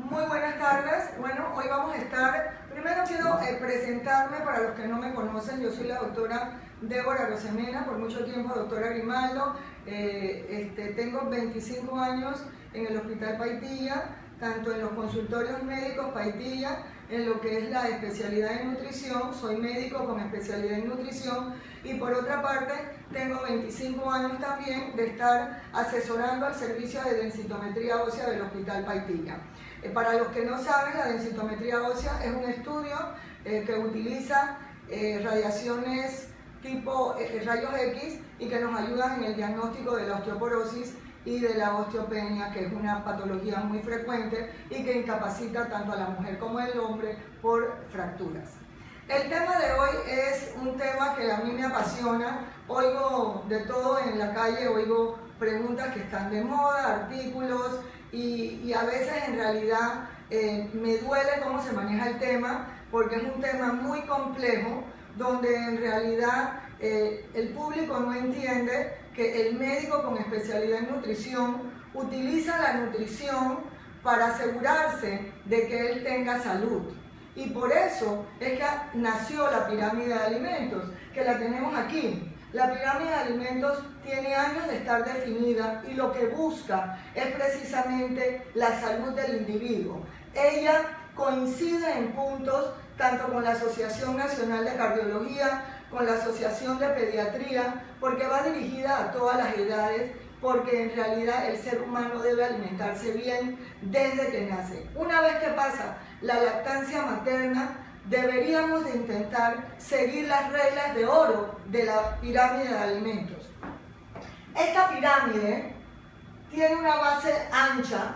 Muy buenas tardes. Bueno, hoy vamos a estar, primero quiero presentarme para los que no me conocen. Yo soy la doctora Débora Rosemena, por mucho tiempo doctora Grimaldo. Tengo 25 años en el Hospital Paitilla, tanto en los consultorios médicos Paitilla, en lo que es la especialidad en nutrición. Soy médico con especialidad en nutrición y por otra parte tengo 25 años también de estar asesorando al servicio de densitometría ósea del Hospital Paitilla. Para los que no saben, la densitometría ósea es un estudio que utiliza radiaciones tipo rayos X y que nos ayudan en el diagnóstico de la osteoporosis y de la osteopenia, que es una patología muy frecuente y que incapacita tanto a la mujer como al hombre por fracturas. El tema de hoy es un tema que a mí me apasiona. Oigo de todo en la calle, oigo preguntas que están de moda, artículos, y a veces en realidad me duele cómo se maneja el tema, porque es un tema muy complejo, donde en realidad el público no entiende que el médico con especialidad en nutrición utiliza la nutrición para asegurarse de que él tenga salud. Y por eso es que nació la pirámide de alimentos, que la tenemos aquí. La pirámide de alimentos tiene años de estar definida y lo que busca es precisamente la salud del individuo. Ella coincide en puntos tanto con la Asociación Nacional de Cardiología, con la Asociación de Pediatría, porque va dirigida a todas las edades, porque en realidad el ser humano debe alimentarse bien desde que nace. Una vez que pasa la lactancia materna, deberíamos de intentar seguir las reglas de oro de la pirámide de alimentos. Esta pirámide tiene una base ancha,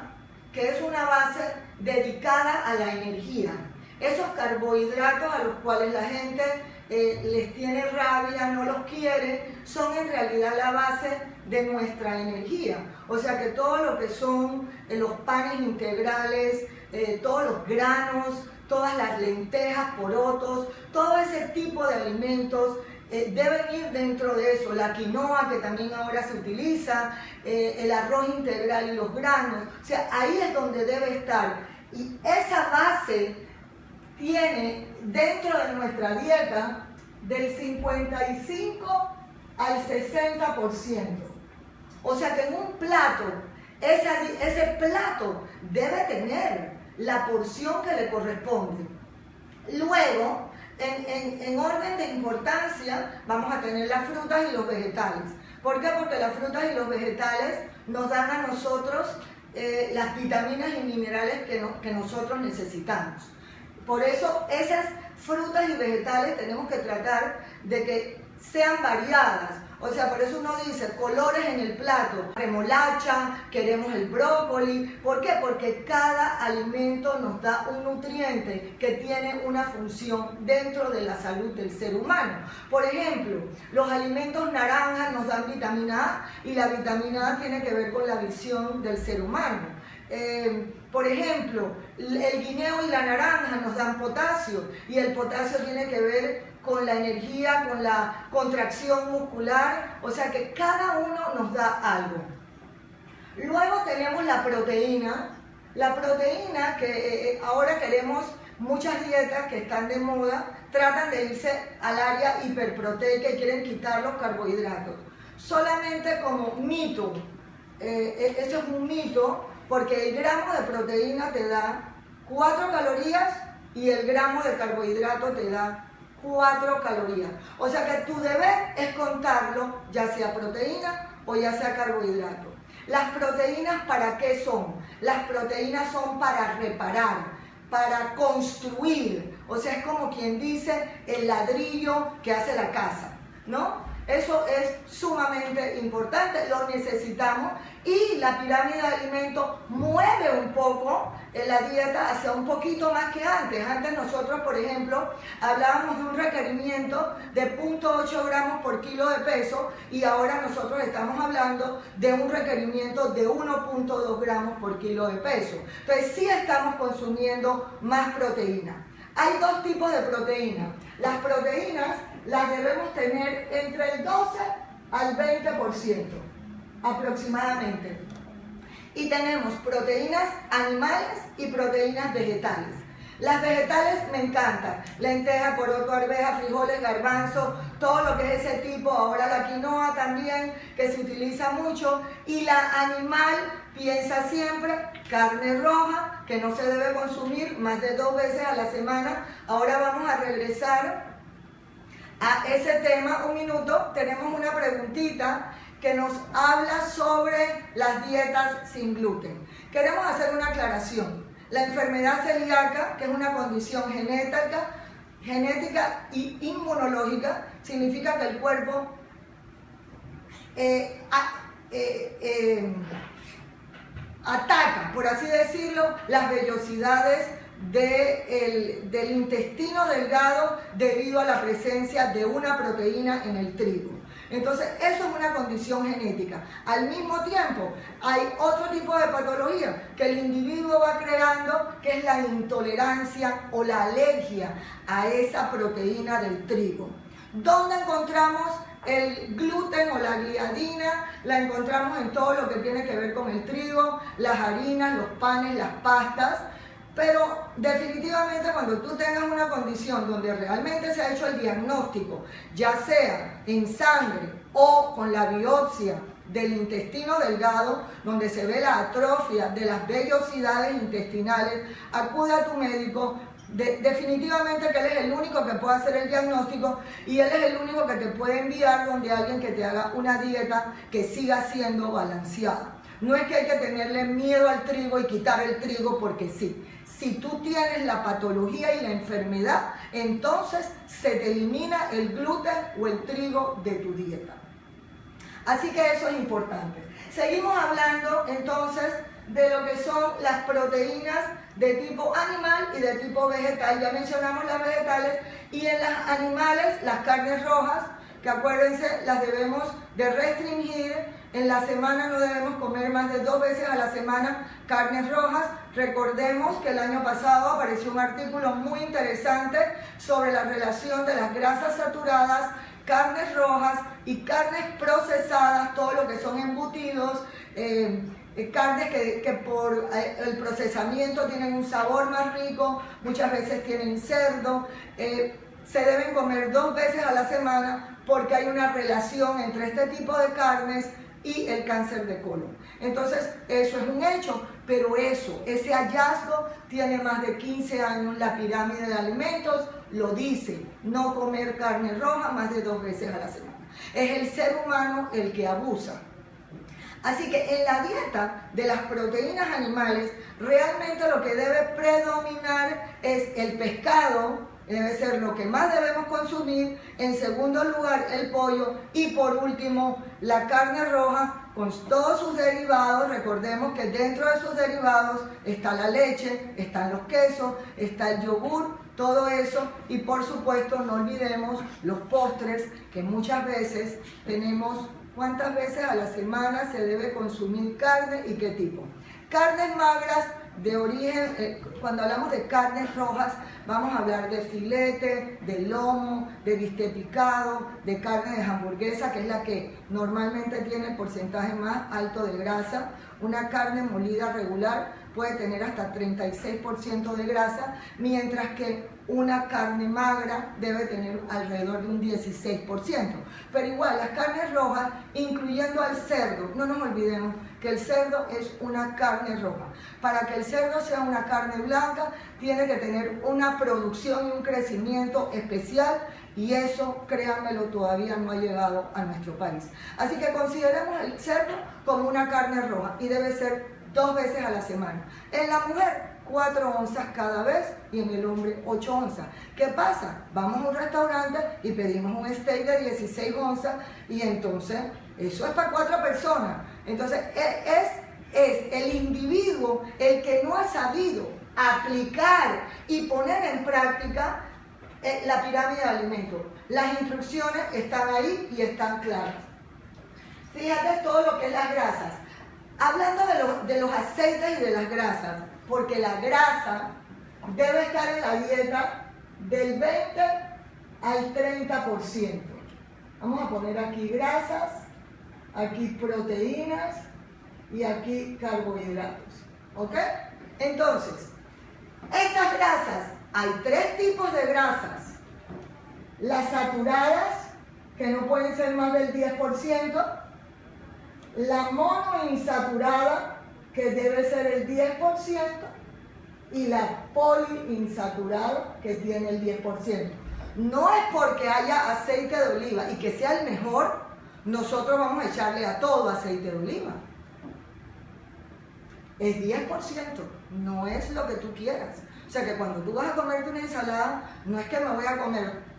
que es una base dedicada a la energía. Esos carbohidratos a los cuales la gente les tiene rabia, no los quiere, son en realidad la base de nuestra energía. O sea que todo lo que son los panes integrales, todos los granos, todas las lentejas, porotos, todo ese tipo de alimentos deben ir dentro de eso. La quinoa, que también ahora se utiliza, el arroz integral y los granos. O sea, ahí es donde debe estar. Y esa base tiene dentro de nuestra dieta del 55 al 60%. O sea que en un plato, ese plato debe tener la porción que le corresponde. Luego, en orden de importancia, vamos a tener las frutas y los vegetales. ¿Por qué? Porque las frutas y los vegetales nos dan a nosotros las vitaminas y minerales que nosotros necesitamos. Por eso esas frutas y vegetales tenemos que tratar de que sean variadas. O sea, por eso uno dice colores en el plato, remolacha, queremos el brócoli. ¿Por qué? Porque cada alimento nos da un nutriente que tiene una función dentro de la salud del ser humano. Por ejemplo, los alimentos naranjas nos dan vitamina A y la vitamina A tiene que ver con la visión del ser humano. Por ejemplo, el guineo y la naranja nos dan potasio y el potasio tiene que ver con la energía, con la contracción muscular, o sea que cada uno nos da algo. Luego tenemos la proteína que ahora queremos, muchas dietas que están de moda, tratan de irse al área hiperproteica y quieren quitar los carbohidratos. Solamente como mito, eso es un mito, porque el gramo de proteína te da 4 calorías y el gramo de carbohidrato te da 4 calorías. O sea que tu deber es contarlo, ya sea proteína o ya sea carbohidrato. ¿Las proteínas para qué son? Las proteínas son para reparar, para construir. O sea, es como quien dice el ladrillo que hace la casa, ¿no? Eso es sumamente importante, lo necesitamos, y la pirámide de alimentos mueve un poco la dieta hacia un poquito más que antes. Antes nosotros, por ejemplo, hablábamos de un requerimiento de 0.8 gramos por kilo de peso y ahora nosotros estamos hablando de un requerimiento de 1.2 gramos por kilo de peso. Entonces sí estamos consumiendo más proteína. Hay dos tipos de proteínas. Las proteínas las debemos tener entre el 12 al 20% aproximadamente. Y tenemos proteínas animales y proteínas vegetales. Las vegetales me encantan, lentejas, poroto, arveja, frijoles, garbanzo, todo lo que es ese tipo, ahora la quinoa también, que se utiliza mucho. Y la animal, piensa siempre, carne roja, que no se debe consumir más de 2 veces a la semana. Ahora vamos a regresar a ese tema un minuto. Tenemos una preguntita que nos habla sobre las dietas sin gluten. Queremos hacer una aclaración. La enfermedad celíaca, que es una condición genética y inmunológica, significa que el cuerpo ataca, por así decirlo, las vellosidades del intestino delgado debido a la presencia de una proteína en el trigo. Entonces, eso es una condición genética. Al mismo tiempo, hay otro tipo de patología que el individuo va creando, que es la intolerancia o la alergia a esa proteína del trigo. ¿Dónde encontramos el gluten o la gliadina? La encontramos en todo lo que tiene que ver con el trigo, las harinas, los panes, las pastas. Pero definitivamente cuando tú tengas una condición donde realmente se ha hecho el diagnóstico, ya sea en sangre o con la biopsia del intestino delgado, donde se ve la atrofia de las vellosidades intestinales, acude a tu médico. Definitivamente que él es el único que puede hacer el diagnóstico y él es el único que te puede enviar donde alguien que te haga una dieta que siga siendo balanceada. No es que hay que tenerle miedo al trigo y quitar el trigo porque sí. Si tú tienes la patología y la enfermedad, entonces se te elimina el gluten o el trigo de tu dieta. Así que eso es importante. Seguimos hablando entonces de lo que son las proteínas de tipo animal y de tipo vegetal. Ya mencionamos las vegetales y en las animales las carnes rojas, que acuérdense, las debemos de restringir. En la semana no debemos comer más de 2 veces a la semana carnes rojas. Recordemos que el año pasado apareció un artículo muy interesante sobre la relación de las grasas saturadas, carnes rojas y carnes procesadas, todo lo que son embutidos, carnes que por el procesamiento tienen un sabor más rico, muchas veces tienen cerdo. Se deben comer 2 veces a la semana porque hay una relación entre este tipo de carnes y el cáncer de colon. Entonces, eso es un hecho, pero ese hallazgo tiene más de 15 años. La pirámide de alimentos lo dice, no comer carne roja más de 2 veces a la semana. Es el ser humano el que abusa. Así que en la dieta de las proteínas animales, realmente lo que debe predominar es el pescado, debe ser lo que más debemos consumir. En segundo lugar, el pollo. Y por último, la carne roja con todos sus derivados. Recordemos que dentro de sus derivados está la leche, están los quesos, está el yogur, todo eso. Y por supuesto, no olvidemos los postres, que muchas veces tenemos. ¿Cuántas veces a la semana se debe consumir carne y qué tipo? Carnes magras de origen, cuando hablamos de carnes rojas, vamos a hablar de filete, de lomo, de bistec picado, de carne de hamburguesa, que es la que normalmente tiene el porcentaje más alto de grasa. Una carne molida regular puede tener hasta 36% de grasa, mientras que una carne magra debe tener alrededor de un 16%. Pero igual, las carnes rojas, incluyendo al cerdo, no nos olvidemos que el cerdo es una carne roja. Para que el cerdo sea una carne blanca, tiene que tener una producción y un crecimiento especial, y eso, créanmelo, todavía no ha llegado a nuestro país. Así que consideremos el cerdo como una carne roja y debe ser 2 veces a la semana. En la mujer, 4 onzas cada vez, y en el hombre 8 onzas. ¿Qué pasa? Vamos a un restaurante y pedimos un steak de 16 onzas y entonces eso es para 4 personas. Entonces es el individuo el que no ha sabido aplicar y poner en práctica la pirámide de alimentos. Las instrucciones están ahí y están claras. Fíjate todo lo que es las grasas. Hablando de los aceites y de las grasas, porque la grasa debe estar en la dieta del 20 al 30%. Vamos a poner aquí grasas, aquí proteínas y aquí carbohidratos. ¿Ok? Entonces, estas grasas, hay 3 tipos de grasas. Las saturadas, que no pueden ser más del 10%, la monoinsaturada, que debe ser el 10%, y la poliinsaturada, que tiene el 10%. No es porque haya aceite de oliva y que sea el mejor, nosotros vamos a echarle a todo aceite de oliva. Es 10%, no es lo que tú quieras. O sea que cuando tú vas a comerte una ensalada, no es que me voy a comer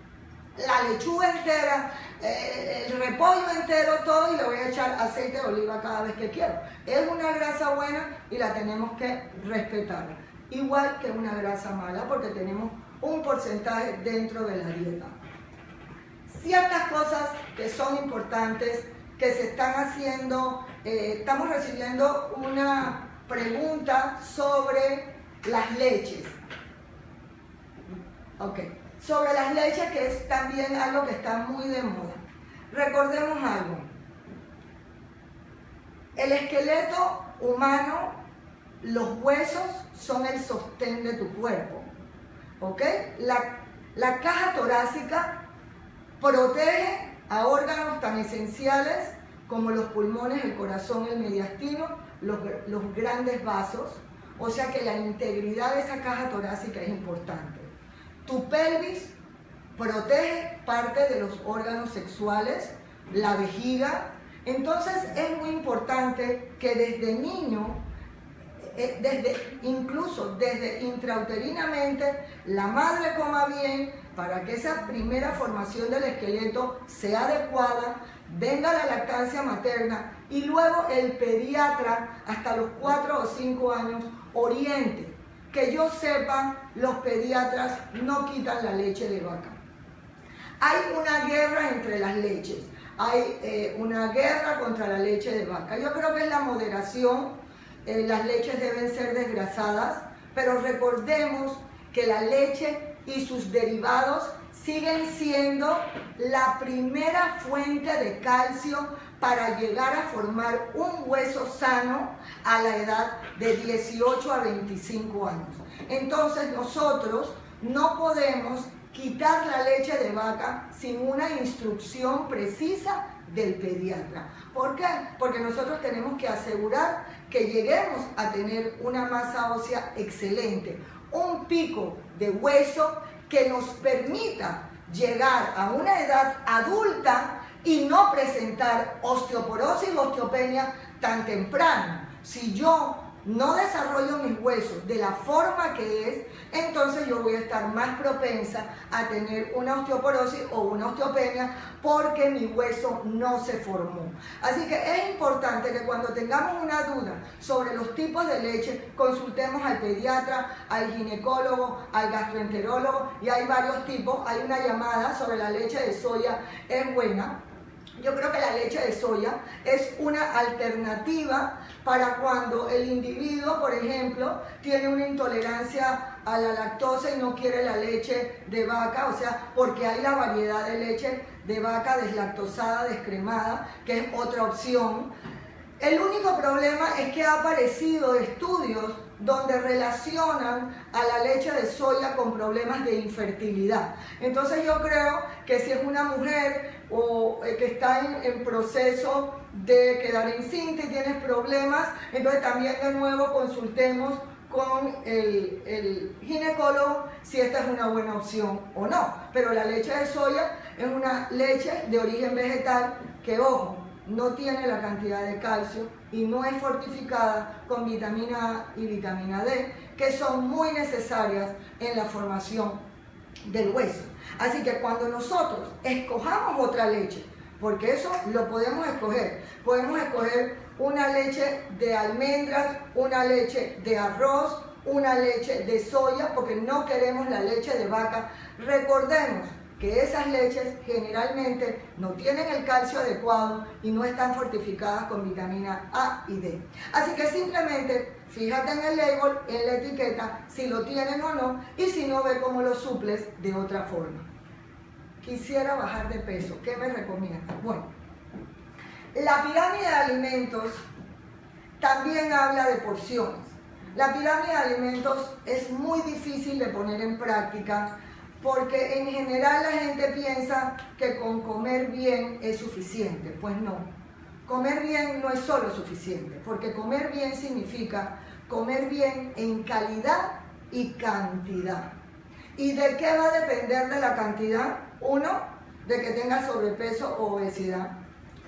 la lechuga entera, el repollo entero, todo, y le voy a echar aceite de oliva cada vez que quiero. Es una grasa buena y la tenemos que respetar. Igual que una grasa mala, porque tenemos un porcentaje dentro de la dieta. Ciertas cosas que son importantes, que se están haciendo, estamos recibiendo una pregunta sobre las leches. Ok. Sobre las leches, que es también algo que está muy de moda. Recordemos algo. El esqueleto humano, los huesos son el sostén de tu cuerpo. ¿Ok? La caja torácica protege a órganos tan esenciales como los pulmones, el corazón, el mediastino, los grandes vasos. O sea que la integridad de esa caja torácica es importante. Tu pelvis protege parte de los órganos sexuales, la vejiga. Entonces es muy importante que desde niño, incluso desde intrauterinamente, la madre coma bien para que esa primera formación del esqueleto sea adecuada, venga la lactancia materna y luego el pediatra hasta los 4 o 5 años oriente. Que yo sepa, los pediatras no quitan la leche de vaca. Hay una guerra entre las leches, hay una guerra contra la leche de vaca. Yo creo que es la moderación, las leches deben ser desgrasadas, pero recordemos que la leche y sus derivados siguen siendo la primera fuente de calcio para llegar a formar un hueso sano a la edad de 18 a 25 años. Entonces nosotros no podemos quitar la leche de vaca sin una instrucción precisa del pediatra. ¿Por qué? Porque nosotros tenemos que asegurar que lleguemos a tener una masa ósea excelente, un pico de hueso que nos permita llegar a una edad adulta y no presentar osteoporosis o osteopenia tan temprano. Si yo no desarrollo mis huesos de la forma que es, entonces yo voy a estar más propensa a tener una osteoporosis o una osteopenia porque mi hueso no se formó. Así que es importante que cuando tengamos una duda sobre los tipos de leche, consultemos al pediatra, al ginecólogo, al gastroenterólogo, y hay varios tipos. Hay una llamada sobre la leche de soya, es buena. Yo creo que la leche de soya es una alternativa para cuando el individuo, por ejemplo, tiene una intolerancia a la lactosa y no quiere la leche de vaca, o sea, porque hay la variedad de leche de vaca deslactosada, descremada, que es otra opción. El único problema es que ha aparecido estudios donde relacionan a la leche de soya con problemas de infertilidad. Entonces yo creo que si es una mujer o que está en proceso de quedar encinta y tienes problemas, entonces también de nuevo consultemos con el ginecólogo si esta es una buena opción o no. Pero la leche de soya es una leche de origen vegetal que, ojo, no tiene la cantidad de calcio y no es fortificada con vitamina A y vitamina D, que son muy necesarias en la formación del hueso. Así que cuando nosotros escojamos otra leche, porque eso lo podemos escoger una leche de almendras, una leche de arroz, una leche de soya, porque no queremos la leche de vaca. Recordemos que esas leches generalmente no tienen el calcio adecuado y no están fortificadas con vitamina A y D. Así que simplemente fíjate en el label, en la etiqueta, si lo tienen o no, y si no, ve cómo lo suples de otra forma. Quisiera bajar de peso, ¿qué me recomiendas? Bueno, la pirámide de alimentos también habla de porciones. La pirámide de alimentos es muy difícil de poner en práctica porque en general la gente piensa que con comer bien es suficiente. Pues no, comer bien no es solo suficiente, porque comer bien significa comer bien en calidad y cantidad. ¿Y de qué va a depender de la cantidad? 1, de que tenga sobrepeso o obesidad.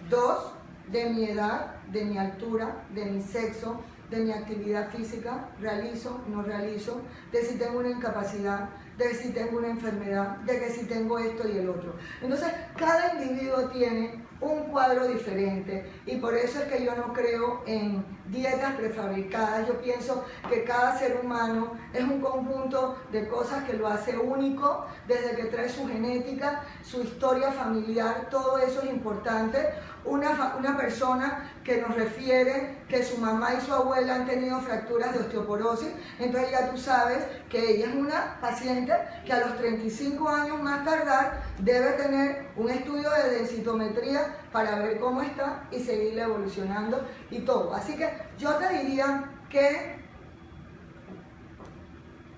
2, de mi edad, de mi altura, de mi sexo, de mi actividad física, realizo, no realizo, de si tengo una incapacidad, de si tengo una enfermedad, de que si tengo esto y el otro. Entonces, cada individuo tiene un cuadro diferente y por eso es que yo no creo en dietas prefabricadas. Yo pienso que cada ser humano es un conjunto de cosas que lo hace único, desde que trae su genética, su historia familiar, todo eso es importante. Una persona que nos refiere que su mamá y su abuela han tenido fracturas de osteoporosis, entonces ya tú sabes que ella es una paciente que a los 35 años más tardar debe tener un estudio de densitometría para ver cómo está y seguirle evolucionando y todo. Así que yo te diría que...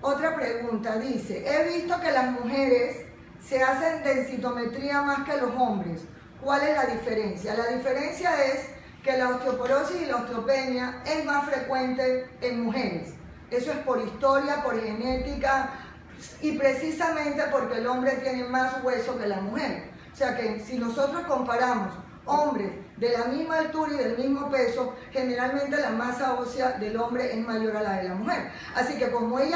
Otra pregunta dice, he visto que las mujeres se hacen densitometría más que los hombres. ¿Cuál es la diferencia? La diferencia es que la osteoporosis y la osteopenia es más frecuente en mujeres. Eso es por historia, por genética y precisamente porque el hombre tiene más hueso que la mujer. O sea que si nosotros comparamos hombres de la misma altura y del mismo peso, generalmente la masa ósea del hombre es mayor a la de la mujer. Así que como él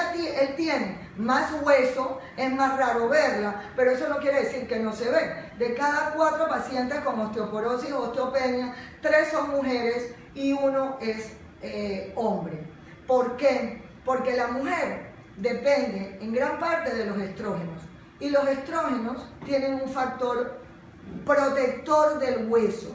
tiene más hueso, es más raro verla, pero eso no quiere decir que no se ve. De cada 4 pacientes con osteoporosis o osteopenia, 3 son mujeres y 1 es hombre. ¿Por qué? Porque la mujer depende en gran parte de los estrógenos y los estrógenos tienen un factor protector del hueso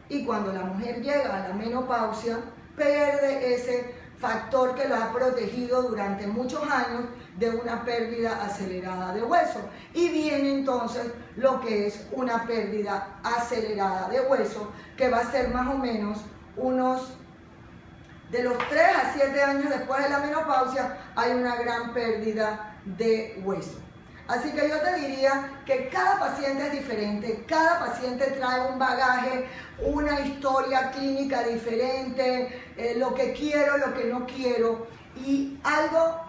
y cuando la mujer llega a la menopausia pierde ese factor que lo ha protegido durante muchos años de una pérdida acelerada de hueso y viene entonces lo que es una pérdida acelerada de hueso que va a ser más o menos de los 3 a 7 años después de la menopausia hay una gran pérdida de hueso. Así que yo te diría que cada paciente es diferente, cada paciente trae un bagaje, una historia clínica diferente, lo que quiero, lo que no quiero. Y algo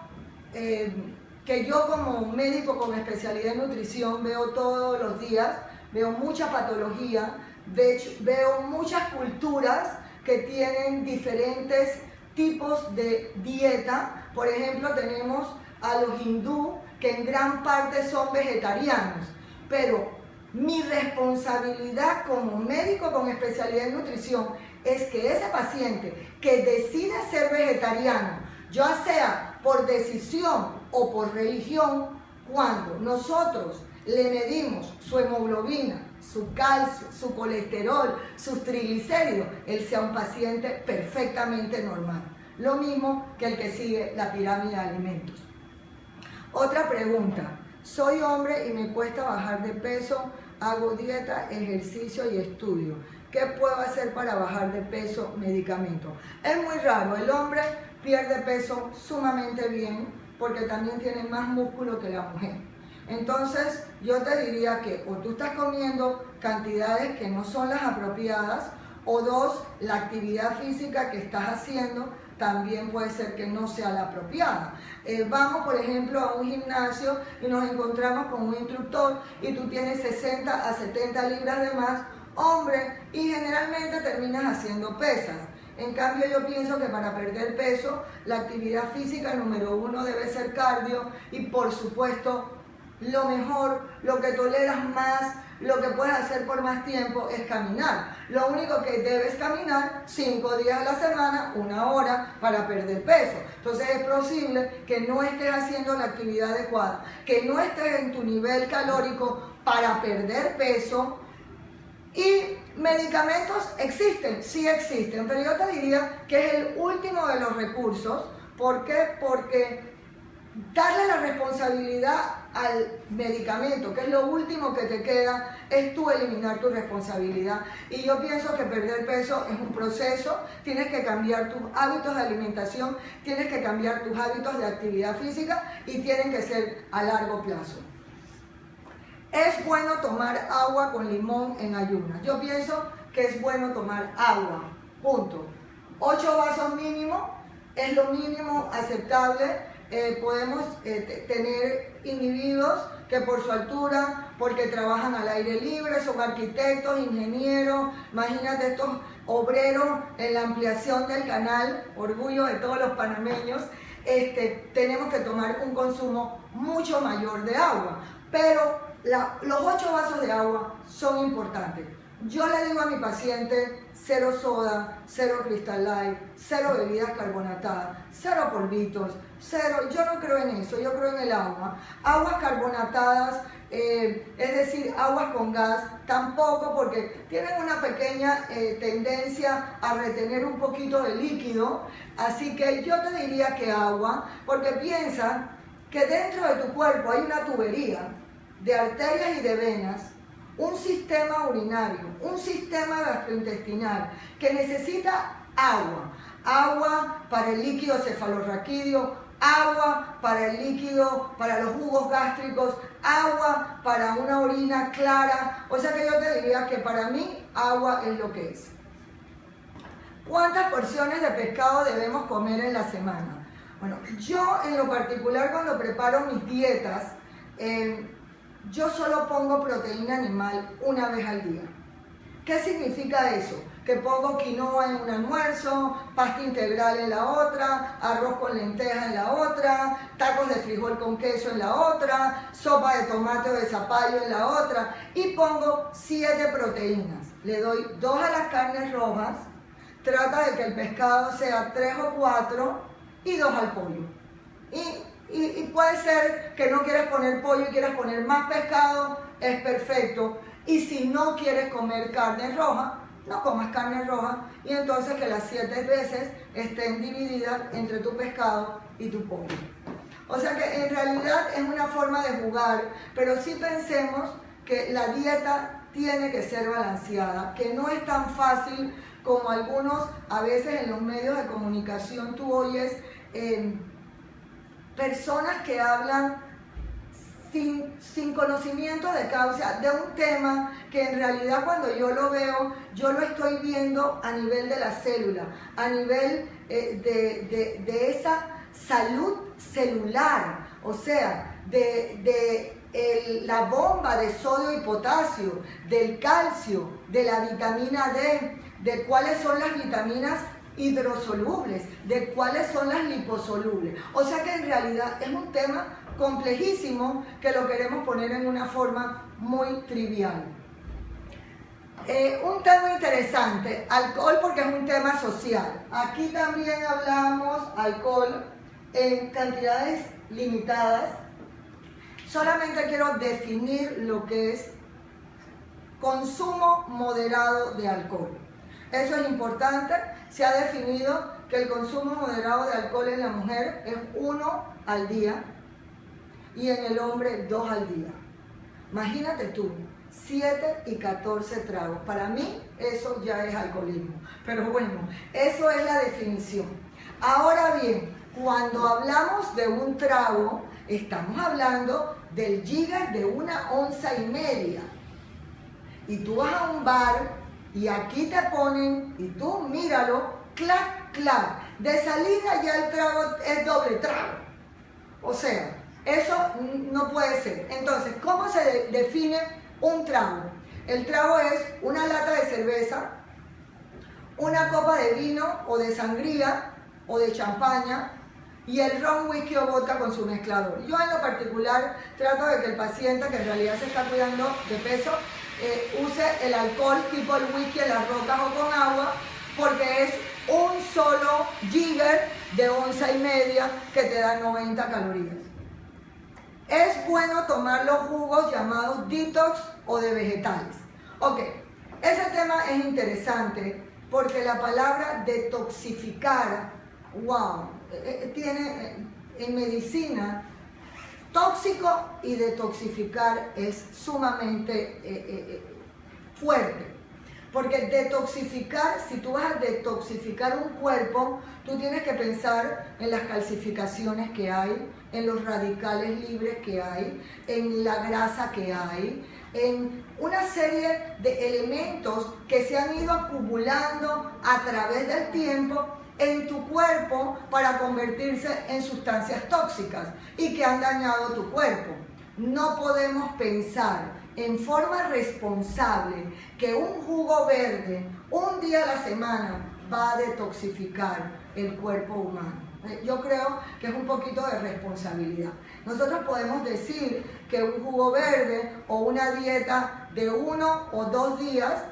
que yo como médico con especialidad en nutrición veo todos los días, veo mucha patología, veo muchas culturas que tienen diferentes tipos de dieta. Por ejemplo, tenemos a los hindú, que en gran parte son vegetarianos, pero mi responsabilidad como médico con especialidad en nutrición es que ese paciente que decide ser vegetariano, ya sea por decisión o por religión, cuando nosotros le medimos su hemoglobina, su calcio, su colesterol, sus triglicéridos, él sea un paciente perfectamente normal. Lo mismo que el que sigue la pirámide de alimentos. Otra pregunta, soy hombre y me cuesta bajar de peso, hago dieta, ejercicio y estudio. ¿Qué puedo hacer para bajar de peso? Medicamento. Es muy raro, el hombre pierde peso sumamente bien porque también tiene más músculo que la mujer. Entonces yo te diría que o tú estás comiendo cantidades que no son las apropiadas o 2, la actividad física que estás haciendo también puede ser que no sea la apropiada. Vamos, por ejemplo, a un gimnasio y nos encontramos con un instructor y tú tienes 60 a 70 libras de más, hombre, y generalmente terminas haciendo pesas. En cambio, yo pienso que para perder peso, la actividad física número 1 debe ser cardio y, por supuesto, lo mejor, lo que toleras más, lo que puedes hacer por más tiempo es caminar. Lo único que debes caminar 5 días a la semana, 1 hora para perder peso. Entonces es posible que no estés haciendo la actividad adecuada, que no estés en tu nivel calórico para perder peso. Y medicamentos existen, sí existen, pero yo te diría que es el último de los recursos. ¿Por qué? Porque darle la responsabilidad al medicamento, que es lo último que te queda, es tú eliminar tu responsabilidad. Y yo pienso que perder peso es un proceso, tienes que cambiar tus hábitos de alimentación, tienes que cambiar tus hábitos de actividad física y tienen que ser a largo plazo. Es bueno tomar agua con limón en ayunas. Yo pienso que es bueno tomar agua, punto. 8 vasos mínimo es lo mínimo aceptable. Podemos tener individuos que por su altura, porque trabajan al aire libre, son arquitectos, ingenieros, imagínate estos obreros en la ampliación del canal, orgullo de todos los panameños, tenemos que tomar un consumo mucho mayor de agua, pero los 8 vasos de agua son importantes. Yo le digo a mi paciente, 0 soda, 0 Crystal Light, 0 bebidas carbonatadas, 0 polvitos, 0, yo no creo en eso, yo creo en el agua. Aguas carbonatadas, es decir, aguas con gas, tampoco, porque tienen una pequeña tendencia a retener un poquito de líquido, así que yo te diría que agua, porque piensa que dentro de tu cuerpo hay una tubería de arterias y de venas, un sistema urinario, un sistema gastrointestinal que necesita agua. Agua para el líquido cefalorraquídeo, agua para el líquido, para los jugos gástricos, agua para una orina clara. O sea que yo te diría que para mí agua es lo que es. ¿Cuántas porciones de pescado debemos comer en la semana? Bueno, yo en lo particular cuando preparo mis dietas, yo solo pongo proteína animal una vez al día. ¿Qué significa eso? Que pongo quinoa en un almuerzo, pasta integral en la otra, arroz con lentejas en la otra, tacos de frijol con queso en la otra, sopa de tomate o de zapallo en la otra, y pongo 7 proteínas. Le doy 2 a las carnes rojas, trata de que el pescado sea 3 o 4 y 2 al pollo. Y puede ser que no quieras poner pollo y quieras poner más pescado, es perfecto. Y si no quieres comer carne roja, no comas carne roja y entonces que las 7 veces estén divididas entre tu pescado y tu pollo. O sea que en realidad es una forma de jugar, pero sí pensemos que la dieta tiene que ser balanceada, que no es tan fácil como algunos, a veces en los medios de comunicación tú oyes personas que hablan sin conocimiento de causa de un tema que en realidad cuando yo lo veo, yo lo estoy viendo a nivel de la célula, a nivel de esa salud celular, o sea, la bomba de sodio y potasio, del calcio, de la vitamina D, de cuáles son las vitaminas hidrosolubles, de cuáles son las liposolubles. O sea que en realidad es un tema complejísimo que lo queremos poner en una forma muy trivial. Un tema interesante, alcohol, porque es un tema social. Aquí también hablamos alcohol en cantidades limitadas. Solamente quiero definir lo que es consumo moderado de alcohol. Eso es importante. Se ha definido que el consumo moderado de alcohol en la mujer es 1 al día y en el hombre 2 al día. Imagínate tú, 7 y 14 tragos. Para mí eso ya es alcoholismo. Pero bueno, eso es la definición. Ahora bien, cuando hablamos de un trago, estamos hablando del Jäger de 1,5 onzas. Y tú vas a un bar y aquí te ponen, y tú míralo, clac, clac. De salida ya el trago es doble trago. O sea, eso no puede ser. Entonces, ¿cómo se define un trago? El trago es una lata de cerveza, una copa de vino o de sangría o de champaña y el ron, whisky o vodka con su mezclador. Yo en lo particular trato de que el paciente que en realidad se está cuidando de peso use el alcohol tipo el whisky en las rocas o con agua, porque es un solo Jäger de 1,5 onzas que te da 90 calorías. Es bueno tomar los jugos llamados detox o de vegetales. Ok, ese tema es interesante porque la palabra detoxificar, wow, en medicina, tóxico y detoxificar es sumamente fuerte. Porque detoxificar, si tú vas a detoxificar un cuerpo, tú tienes que pensar en las calcificaciones que hay, en los radicales libres que hay, en la grasa que hay, en una serie de elementos que se han ido acumulando a través del tiempo en tu cuerpo para convertirse en sustancias tóxicas y que han dañado tu cuerpo. No podemos pensar en forma responsable que un jugo verde un día a la semana va a detoxificar el cuerpo humano. Yo creo que es un poquito de responsabilidad. Nosotros podemos decir que un jugo verde o una dieta de 1 o 2 días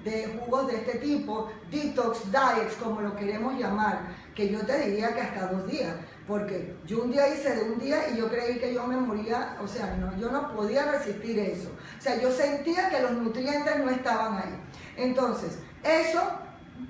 de jugos de este tipo, detox diets, como lo queremos llamar, que yo te diría que hasta 2 días, porque yo un día hice de un día y yo creí que yo me moría, o sea, no, yo no podía resistir eso. O sea, yo sentía que los nutrientes no estaban ahí. Entonces, eso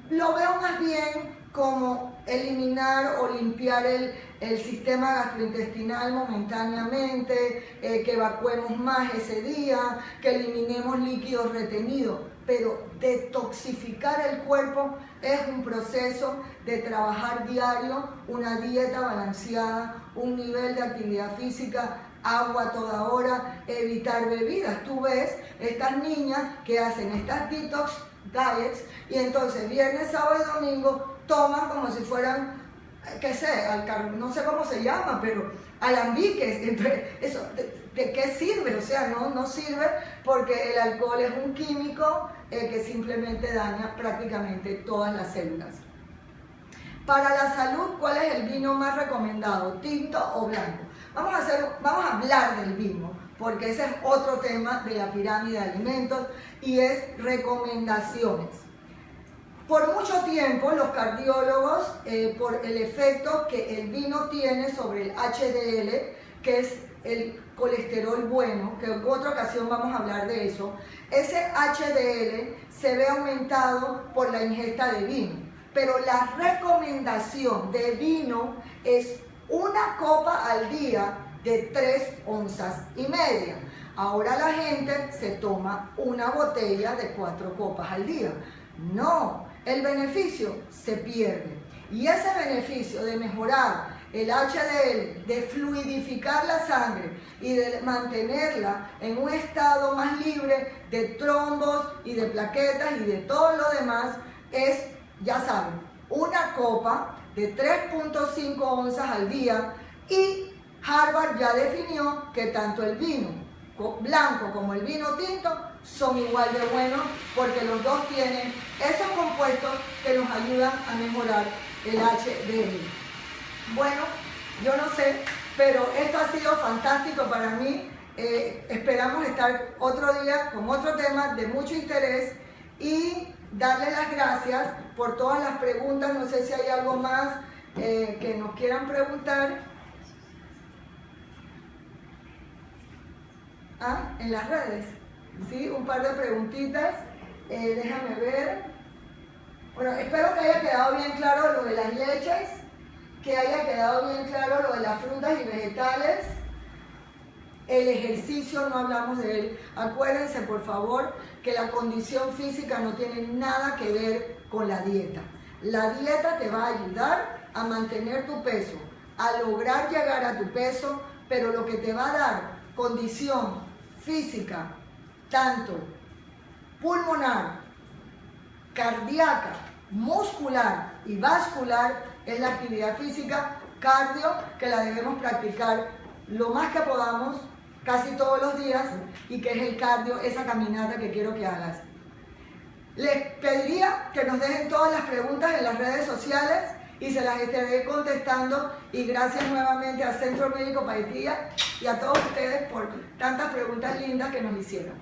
lo veo más bien como eliminar o limpiar el sistema gastrointestinal momentáneamente, que evacuemos más ese día, que eliminemos líquidos retenidos. Pero detoxificar el cuerpo es un proceso de trabajar diario, una dieta balanceada, un nivel de actividad física, agua a toda hora, evitar bebidas. Tú ves estas niñas que hacen estas detox diets y entonces viernes, sábado y domingo toman como si fueran, qué sé, no sé cómo se llama, pero alambiques. Entonces, eso, ¿de qué sirve? O sea, no sirve porque el alcohol es un químico que simplemente daña prácticamente todas las células. Para la salud, ¿cuál es el vino más recomendado? ¿Tinto o blanco? Vamos a hablar del vino, porque ese es otro tema de la pirámide de alimentos y es recomendaciones. Por mucho tiempo los cardiólogos, por el efecto que el vino tiene sobre el HDL, que es el colesterol bueno, que en otra ocasión vamos a hablar de eso, ese HDL se ve aumentado por la ingesta de vino. Pero la recomendación de vino es 1 copa al día de 3,5 onzas. Ahora la gente se toma una botella de 4 copas al día. No, el beneficio se pierde. Y ese beneficio de mejorar el HDL, de fluidificar la sangre y de mantenerla en un estado más libre de trombos y de plaquetas y de todo lo demás es, ya saben, 1 copa de 3,5 onzas al día. Y Harvard ya definió que tanto el vino blanco como el vino tinto son igual de buenos porque los dos tienen esos compuestos que nos ayudan a mejorar el HDL. Bueno, yo no sé, pero esto ha sido fantástico para mí. Esperamos estar otro día con otro tema de mucho interés y darle las gracias por todas las preguntas. No sé si hay algo más que nos quieran preguntar. En las redes, ¿sí? Un par de preguntitas, déjame ver. Bueno, espero que haya quedado bien claro lo de las leches, que haya quedado bien claro lo de las frutas y vegetales. El ejercicio, no hablamos de él. Acuérdense, por favor, que la condición física no tiene nada que ver con la dieta. La dieta te va a ayudar a mantener tu peso, a lograr llegar a tu peso, pero lo que te va a dar condición física, tanto pulmonar, cardíaca, muscular y vascular, es la actividad física cardio, que la debemos practicar lo más que podamos, casi todos los días, y que es el cardio, esa caminata que quiero que hagas. Les pediría que nos dejen todas las preguntas en las redes sociales y se las estaré contestando. Y gracias nuevamente al Centro Médico Paitilla y a todos ustedes por tantas preguntas lindas que nos hicieron.